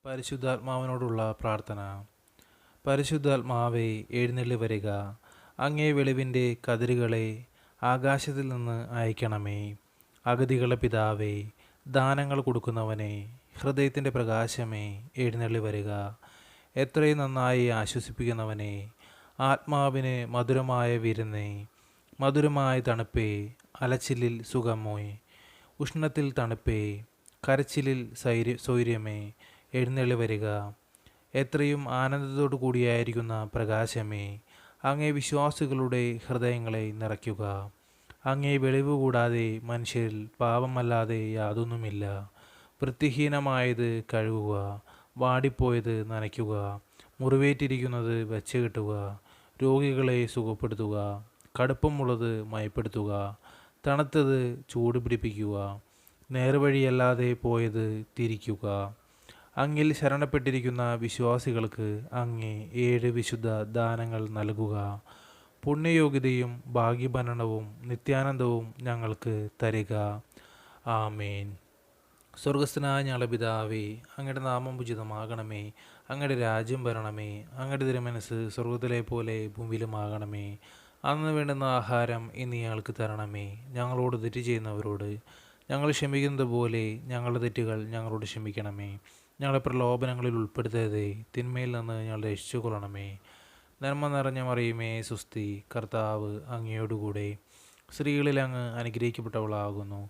പരിശുദ്ധാത്മാവിനോടുള്ള പ്രാർത്ഥന. പരിശുദ്ധാത്മാവേ, എഴുന്നള്ളി വരിക. അങ്ങേ വെളിവിൻ്റെ കതിരുകളെ ആകാശത്തിൽ നിന്ന് അയക്കണമേ. അഗതികളുടെ പിതാവേ, ദാനങ്ങൾ കൊടുക്കുന്നവനെ, ഹൃദയത്തിൻ്റെ പ്രകാശമേ, എഴുന്നള്ളി വരിക. എത്രയും നന്നായി ആശ്വസിപ്പിക്കുന്നവനെ, ആത്മാവിന് മധുരമായ വിരുന്നേ, മധുരമായ തണുപ്പേ, അലച്ചിലിൽ സുഖമോയ്, ഉഷ്ണത്തിൽ തണുപ്പേ, കരച്ചിലിൽ സൗര്യമേ, എഴുന്നള്ളി വരിക. എത്രയും ആനന്ദത്തോടു കൂടിയായിരിക്കുന്ന പ്രകാശമേ, അങ്ങേ വിശ്വാസികളുടെ ഹൃദയങ്ങളെ നിറയ്ക്കുക. അങ്ങേ വെളിവ് കൂടാതെ മനുഷ്യരിൽ പാപമല്ലാതെ യാതൊന്നുമില്ല. വൃത്തിഹീനമായത് കഴുകുക, വാടിപ്പോയത് നനയ്ക്കുക, മുറിവേറ്റിരിക്കുന്നത് വച്ച് കെട്ടുക, രോഗികളെ സുഖപ്പെടുത്തുക, കടുപ്പമുള്ളത് മയപ്പെടുത്തുക, തണുത്തത് ചൂട് പിടിപ്പിക്കുക, നേർവഴിയല്ലാതെ പോയത് തിരിക്കുക. അങ്ങിൽ ശരണപ്പെട്ടിരിക്കുന്ന വിശ്വാസികൾക്ക് അങ്ങേ 7 വിശുദ്ധ ദാനങ്ങൾ നൽകുക. പുണ്യയോഗ്യതയും ഭാഗ്യഭരണവും നിത്യാനന്ദവും ഞങ്ങൾക്ക് തരിക. ആമേൻ. സ്വർഗസ്ഥനായ ഞങ്ങളുടെ പിതാവേ, അങ്ങയുടെ നാമം ഉചിതമാകണമേ. അങ്ങയുടെ രാജ്യം വരണമേ. അങ്ങയുടെ തിരുമനസ് സ്വർഗത്തിലെ പോലെ ഭൂമിയിലുമാകണമേ. അന്ന് വേണ്ടുന്ന ആഹാരം ഇന്ന് ഞങ്ങൾക്ക് തരണമേ. ഞങ്ങളോട് തെറ്റ് ചെയ്യുന്നവരോട് ഞങ്ങൾ ക്ഷമിക്കുന്നത് പോലെ ഞങ്ങളുടെ തെറ്റുകൾ ഞങ്ങളോട് ക്ഷമിക്കണമേ. ഞങ്ങളെ പ്രലോഭനങ്ങളിൽ ഉൾപ്പെടുത്തരുതേ, തിന്മയിൽ നിന്ന് ഞങ്ങളെ രക്ഷിച്ചുകൊള്ളണമേ. നന്മ നിറഞ്ഞ മറിയുമേ, സുസ്തി, കർത്താവ് അങ്ങയോടുകൂടെ സ്ത്രീകളിൽ അങ്ങ് അനുഗ്രഹിക്കപ്പെട്ടവളാകുന്നു.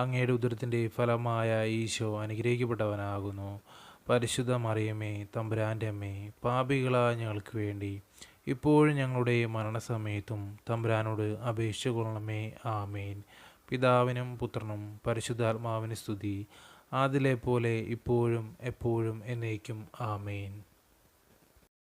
അങ്ങയുടെ ഉദരത്തിൻ്റെ ഫലമായ ഈശോ അനുഗ്രഹിക്കപ്പെട്ടവനാകുന്നു. പരിശുദ്ധ മറിയമേ, തമ്പുരാൻ്റെ അമ്മേ, പാപികളായ ഞങ്ങൾക്ക് വേണ്ടി ഇപ്പോഴും ഞങ്ങളുടെ മരണസമയത്തും തമ്പുരാനോട് അപേക്ഷിച്ചു കൊള്ളണമേ. ആമേൻ. പിതാവിനും പുത്രനും പരിശുദ്ധാത്മാവിന് സ്തുതി, ആദിലെ പോലെ ഇപ്പോഴും എപ്പോഴും എന്നേക്കും. ആമേൻ.